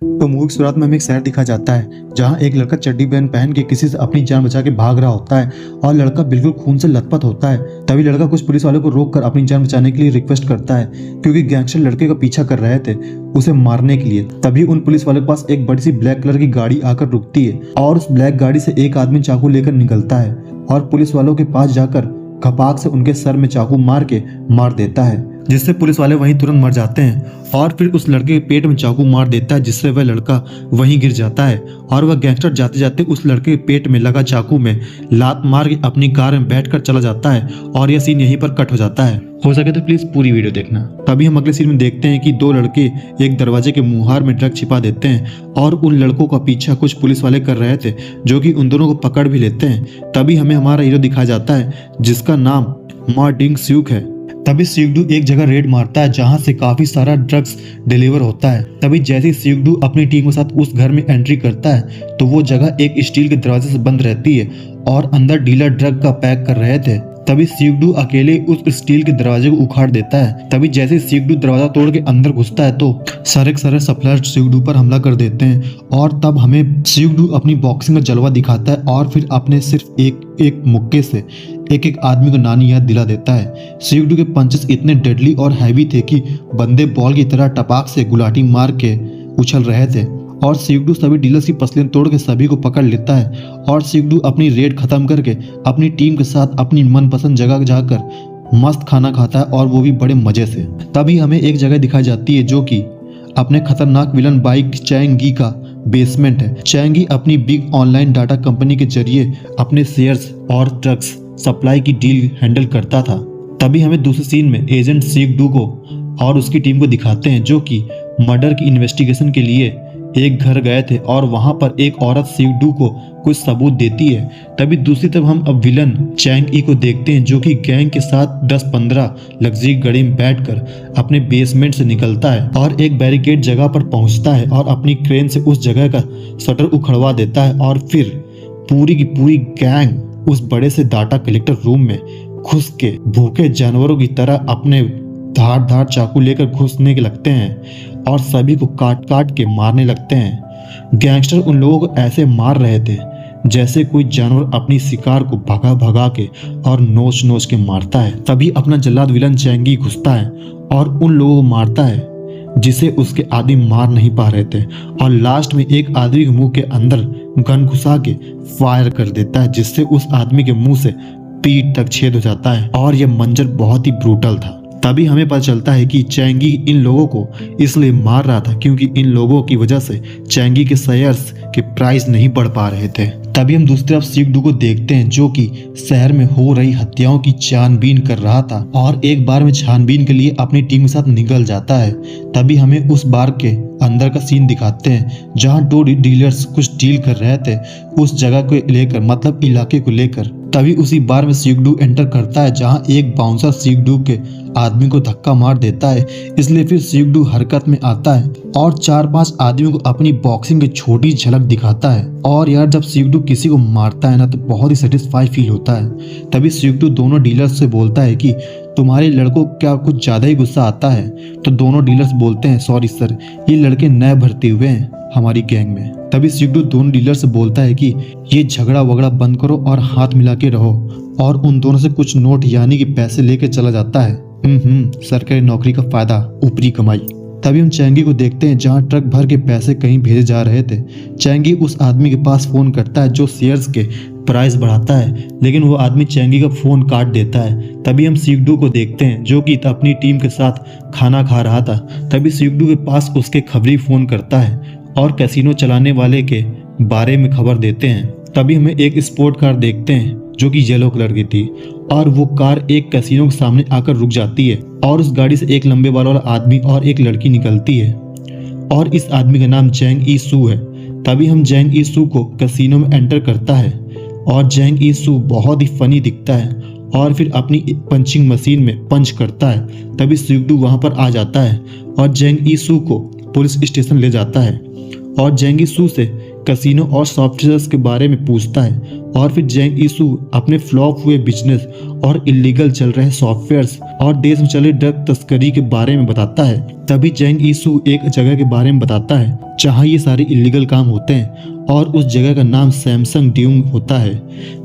तो मूवी की शुरुआत में हमें एक शहर दिखा जाता है जहां एक लड़का चड्डी बनियान पहन के किसी से अपनी जान बचा के भाग रहा होता है और लड़का बिल्कुल खून से लथपथ होता है। तभी लड़का कुछ पुलिस वालों को रोककर अपनी जान बचाने के लिए रिक्वेस्ट करता है क्योंकि गैंगस्टर लड़के का पीछा कर रहे थे उसे मारने के लिए। तभी उन पुलिस वालों के पास एक बड़ी सी ब्लैक कलर की गाड़ी आकर रुकती है और उस ब्लैक गाड़ी से एक आदमी चाकू लेकर निकलता है और पुलिस वालों के पास जाकर खपाक से उनके सर में चाकू मार के मार देता है, जिससे पुलिस वाले वहीं तुरंत मर जाते हैं। और फिर उस लड़के के पेट में चाकू मार देता है जिससे वह लड़का वहीं गिर जाता है और वह गैंगस्टर जाते जाते उस लड़के के पेट में लगा चाकू में लात मार के अपनी कार में बैठकर चला जाता है और यह सीन यहीं पर कट हो जाता है। हो सके तो प्लीज पूरी वीडियो देखना। तभी हम अगले सीन में देखते हैं कि दो लड़के एक दरवाजे के मुहार में ड्रग छिपा देते हैं और उन लड़कों का पीछा कुछ पुलिस वाले कर रहे थे जो कि उन दोनों को पकड़ भी लेते हैं। तभी हमें हमारा हीरो दिखाया जाता है जिसका नाम मा डिंग स्यूक है। तभी सिगडू एक जगह रेड मारता है जहां से काफी सारा ड्रग्स डिलीवर होता है। तभी जैसे ही सिगडू अपनी टीम के साथ उस घर में एंट्री करता है तो वो जगह एक स्टील के दरवाजे से बंद रहती है और अंदर डीलर ड्रग का पैक कर रहे थे। तभी सिगडू अकेले उस स्टील के दरवाजे को उखाड़ देता है। तभी जैसे सिगडू दरवाजा तोड़ के अंदर घुसता है तो सारे सप्लायर सिगडू पर हमला कर देते हैं और तब हमें सिगडू अपनी बॉक्सिंग का जलवा दिखाता है और फिर अपने सिर्फ एक मुक्के से एक आदमी को नानी याद दिला देता है। सिगडू के पंचेस इतने डेडली और हैवी थे कि बंदे बॉल की तरह टपाक से गुलाटी मार के उछल रहे थे और सिगडू सभी डीलर्स की पसलियां तोड़ के सभी को पकड़ लेता है और सिगडू अपनी रेड खत्म करके अपनी टीम के साथ अपनी मनपसंद जगह जाकर मस्त खाना खाता है और वो भी बड़े मजे से। तभी हमें एक जगह दिखाई जाती है जो कि अपने खतरनाक विलन बाइक चैंगी का बेसमेंट है। चैंगी अपनी बिग ऑनलाइन डाटा कंपनी के जरिए अपने शेयर्स और ड्रग्स सप्लाई की डील हैंडल करता था। तभी हमें दूसरे सीन में एजेंट सिगडू को और उसकी टीम को दिखाते हैं जो कि मर्डर की इन्वेस्टिगेशन के लिए एक घर गए थे और वहां पर एक औरत सिगडू को कुछ सबूत देती है। तभी दूसरी तरफ हम अब विलन चैंग ई को देखते हैं जो कि गैंग के साथ 10-15 लग्जरी गाड़ी में बैठकर अपने बेसमेंट से निकलता है और एक बैरिकेड जगह पर पहुंचता है और अपनी क्रेन से उस जगह का शटर उखड़वा देता है और फिर पूरी की पूरी गैंग उस बड़े से डाटा कलेक्टर रूम में घुस के भूखे जानवरों की तरह अपने धार चाकू लेकर घुसने के लगते हैं और सभी को काट काट के मारने लगते हैं। गैंगस्टर उन लोगों को ऐसे मार रहे थे जैसे कोई जानवर अपनी शिकार को भगा भगा के और नोच नोच के मारता है। तभी अपना जल्लाद विलन चैंगी घुसता है और उन लोगों को मारता है जिसे उसके आदमी मार नहीं पा रहे थे और लास्ट में एक आदमी के मुंह के अंदर गन घुसा के फायर कर देता है जिससे उस आदमी के मुंह से पीठ तक छेद हो जाता है और यह मंजर बहुत ही ब्रूटल था। तभी हमें पता चलता है कि चैंगी इन लोगों को इसलिए मार रहा था क्योंकि इन लोगों की वजह से चैंगी के शेयर्स के प्राइस नहीं बढ़ पा रहे थे। तभी हम दूसरी तरफ सिगडू को देखते हैं जो कि शहर में हो रही हत्याओं की छानबीन कर रहा था और एक बार में छानबीन के लिए अपनी टीम के साथ निकल जाता है। तभी हमें उस बार के अंदर का सीन दिखाते हैं जहां दो डीलर्स कुछ डील कर रहे थे उस जगह को लेकर, मतलब इलाके को लेकर। तभी उसी बार में सिगडू एंटर करता है जहां एक बाउंसर सिगडू के आदमी को धक्का मार देता है, इसलिए फिर सिगडू हरकत में आता है और 4-5 आदमियों को अपनी बॉक्सिंग की छोटी झलक दिखाता है। और यार जब सिगडू किसी को मारता है ना तो बहुत ही सेटिस्फाई फील होता है। तभी सिगडू दोनों डीलर्स से बोलता है कि तुम्हारे लड़कों को क्या कुछ ज्यादा ही गुस्सा आता है? तो दोनों डीलर्स बोलते हैं सॉरी सर, ये लड़के नए भर्ती हुए हैं हमारी गैंग में। तभी सिगडू दोनों डीलर से बोलता है कि ये झगड़ा वगड़ा बंद करो और हाथ मिला के रहो और उन दोनों से कुछ नोट यानी कि पैसे लेके चला जाता है। सरकारी नौकरी का फायदा, ऊपरी कमाई। तभी हम चैंगी को देखते हैं जहां ट्रक भर के पैसे कहीं भेजे जा रहे थे। चैंगी उस आदमी के पास फोन करता है जो शेयर्स के प्राइस बढ़ाता है लेकिन वो आदमी चैंगी का फोन काट देता है। तभी हम सिगडू को देखते हैं जो कि अपनी टीम के साथ खाना खा रहा था। तभी सिगडू के पास उसके खबरी फोन करता है और कैसीनो चलाने वाले के बारे में खबर देते हैं। तभी हमें एक स्पोर्ट कार देखते हैं जो कि येलो कलर की थी और वो कार एक कैसीनो के सामने आकर रुक जाती है और उस गाड़ी से एक लंबे बाल वाला आदमी और एक लड़की निकलती है और इस आदमी का नाम जैंग ई सू है। तभी हम जैंग ई सू को कैसीनो में एंटर करता है और जैंग ई सू बहुत ही फनी दिखता है और फिर अपनी पंचिंग मशीन में पंच करता है। तभी सिगडू वहां पर आ जाता है और जैंग ई सू को पुलिस स्टेशन ले जाता है और जैंग ई सू से कैसीनो और सॉफ्टवेयर के बारे में पूछता है और फिर जैंग यीशु अपने फ्लॉप हुए बिजनेस और इलीगल चल रहे सॉफ्टवेयर्स और देश में चल रही ड्रग तस्करी के बारे में बताता है। तभी जैंग यीशु एक जगह के बारे में बताता है जहाँ ये सारे इलीगल काम होते हैं और उस जगह का नाम सैमसंग ड्यूंग होता है।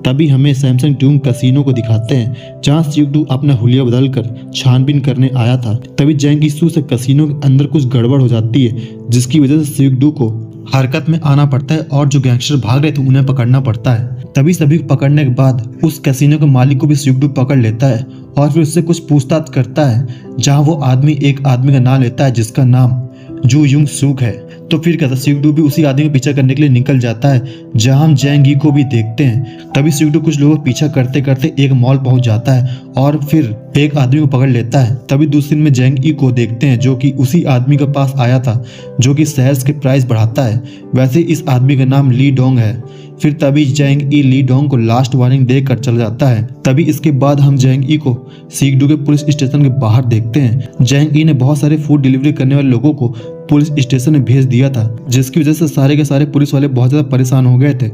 तभी हमें सैमसंग ड्यूंग कैसीनो को दिखाते हैं जहाँ सिगडू अपना हुलिया बदल कर छानबीन करने आया था। तभी जैंग यीशु से कैसीनो के अंदर कुछ गड़बड़ हो जाती है जिसकी वजह से सिगडू को हरकत में आना पड़ता है और जो गैंगस्टर भाग रहे थे उन्हें पकड़ना पड़ता है। तभी सभी को पकड़ने के बाद उस कैसीनो के मालिक को भी सिगडू पकड़ लेता है और फिर उससे कुछ पूछताछ करता है जहाँ वो आदमी एक आदमी का नाम लेता है जिसका नाम जू युंग सूक है। तो फिर कहता सिगडू भी उसी आदमी का पीछा करने के लिए निकल जाता है जहां हम जैंग यी को भी देखते हैं। तभी सिगडू कुछ लोगों का पीछा करते करते एक मॉल पहुंच जाता है और फिर एक आदमी को पकड़ लेता है। तभी दूसरे दिन में जैंग यी को देखते हैं जो कि उसी आदमी के पास आया था जो कि शेयर्स के प्राइस बढ़ाता है। वैसे इस आदमी का नाम ली डोंग है। फिर तभी जैंग यी ली डोंग को लास्ट वार्निंग देकर चल जाता है। तभी इसके बाद हम जैंग यी को सिगडू के पुलिस स्टेशन के बाहर देखते हैं। जैंग यी ने बहुत सारे फूड डिलीवरी करने वाले लोगों को पुलिस स्टेशन में भेज दिया था जिसकी वजह से सारे के सारे पुलिस वाले बहुत ज्यादा परेशान हो गए थे,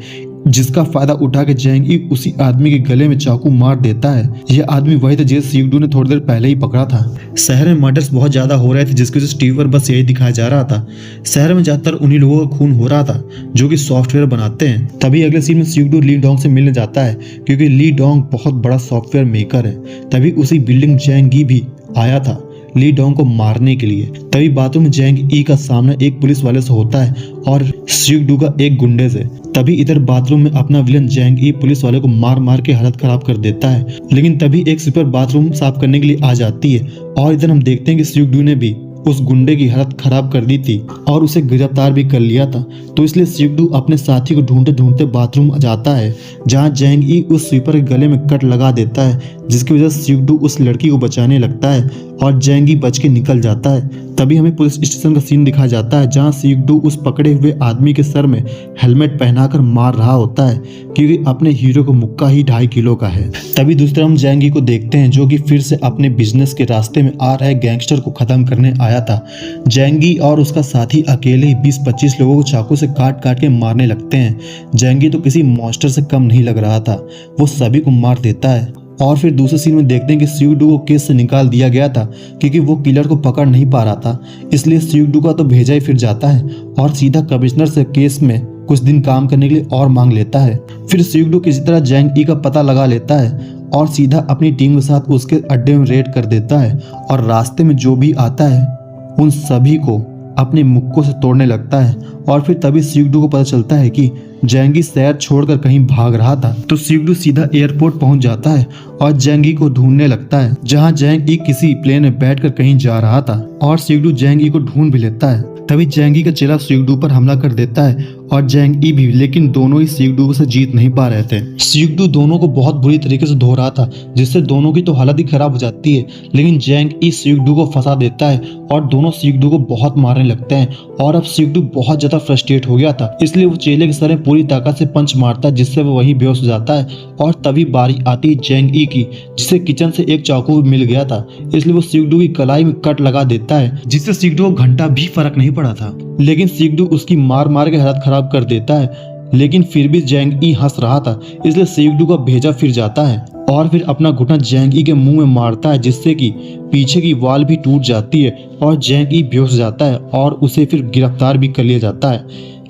जिसका फायदा उठा के जैंग यी उसी आदमी के गले में चाकू मार देता है। यह आदमी वही था जिसे सिगडू ने थोड़ी देर पहले ही पकड़ा था। शहर में मर्डर्स बहुत ज्यादा हो रहे थे जिसकी वजह से टीवी पर बस यही दिखाया जा रहा था। शहर में ज्यादातर उन्हीं लोगों का खून हो रहा था जो कि सॉफ्टवेयर बनाते हैं। तभी अगले सीन में सिगडू ली डोंग से मिलने जाता है क्योंकि ली डोंग बहुत बड़ा सॉफ्टवेयर मेकर है। तभी उसी बिल्डिंग जैंग यी भी आया था ली डोंग को मारने के लिए। तभी बातों में जैंग यी का सामना एक पुलिस वाले से होता है और सिगडू का एक गुंडे से। तभी इधर बाथरूम में अपना विलन जैंग यी पुलिस वाले को मार मार के हालत खराब कर देता है। लेकिन तभी एक स्वीपर बाथरूम साफ करने के लिए आ जाती है और इधर हम देखते हैं कि सिगडू ने भी उस गुंडे की हालत खराब कर दी थी और उसे गिरफ्तार भी कर लिया था। तो इसलिए सिगडू अपने साथी को ढूंढते ढूंढते बाथरूम जाता है जहां जैंग यी उस स्वीपर के गले में कट लगा देता है जिसकी वजह से सिगडू उस लड़की को बचाने लगता है और जैंग यी बच के निकल जाता है। तभी हमें पुलिस स्टेशन का सीन दिखाया जाता है जहां सिगडू उस पकड़े हुए आदमी के सर में हेलमेट पहनाकर मार रहा होता है क्योंकि अपने हीरो को मुक्का ही 2.5 किलो का है। तभी दूसरा हम जैंग यी को देखते हैं जो कि फिर से अपने बिजनेस के रास्ते में आ रहे गैंगस्टर को खत्म करने आया था। जैंग यी और उसका साथी अकेले ही 20-25 लोगों को चाकू से काट काट के मारने लगते हैं। जैंग यी तो किसी मॉन्स्टर से कम नहीं लग रहा था, वो सभी को मार देता है। और फिर दूसरे सीन में देखते हैं कि सिगडू को केस से निकाल दिया गया था क्योंकि वो किलर को पकड़ नहीं पा रहा था, इसलिए सिगडू का तो भेजा ही फिर जाता है और सीधा कमिश्नर से केस में कुछ दिन काम करने के लिए और मांग लेता है। फिर सिगडू किसी तरह जैंग यी का पता लगा लेता है और सीधा अपनी टीम के साथ उसके अड्डे में रेड कर देता है और रास्ते में जो भी आता है उन सभी को अपने मुक्कों से तोड़ने लगता है। और फिर तभी सिगडू को पता चलता है कि जैंग यी शहर छोड़कर कहीं भाग रहा था। तो सिगडू सीधा एयरपोर्ट पहुंच जाता है और जैंग यी को ढूंढने लगता है जहां जैंग यी किसी प्लेन में बैठकर कहीं जा रहा था और सिगडू जैंग यी को ढूंढ भी लेता है। तभी जैंग यी का चेला सिगडू पर हमला कर देता है और जैंग यी भी, लेकिन दोनों ही सिगडू से जीत नहीं पा रहे थे। सिगडू दोनों को बहुत बुरी तरीके से धो रहा था जिससे दोनों की तो हालत ही खराब हो जाती है, लेकिन जैंग यी सिगडू को फंसा देता है और दोनों सिगडू को बहुत मारने लगते हैं। और अब सिगडू बहुत ज्यादा फ्रस्ट्रेट हो गया था, इसलिए वो चेले के सर में पूरी ताकत से पंच मारता है जिससे वो वहीं बेहोश हो जाता है। और तभी बारी आती है जैंग यी की जिसे किचन से एक चाकू मिल गया था, इसलिए वो सिगडू की कलाई में कट लगा देता है जिससे सिगडू को घंटा भी फर्क नहीं पड़ा था। लेकिन सिगडू उसकी मार मार के हालत खराब कर देता है, लेकिन फिर भी जैंग यी हंस रहा था, इसलिए सिगडू का भेजा फिर जाता है और फिर अपना घुटना जैंग यी के मुंह में मारता है जिससे कि पीछे की वाल भी टूट जाती है और जैंग यी बेहोश हो जाता है और उसे फिर गिरफ्तार भी कर लिया जाता है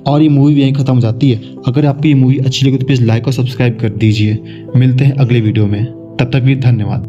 और ये मूवी भी यहीं खत्म हो जाती है। अगर आपको ये मूवी अच्छी लगे तो प्लीज़ लाइक और सब्सक्राइब कर दीजिए। मिलते हैं अगले वीडियो में, तब तक भी धन्यवाद।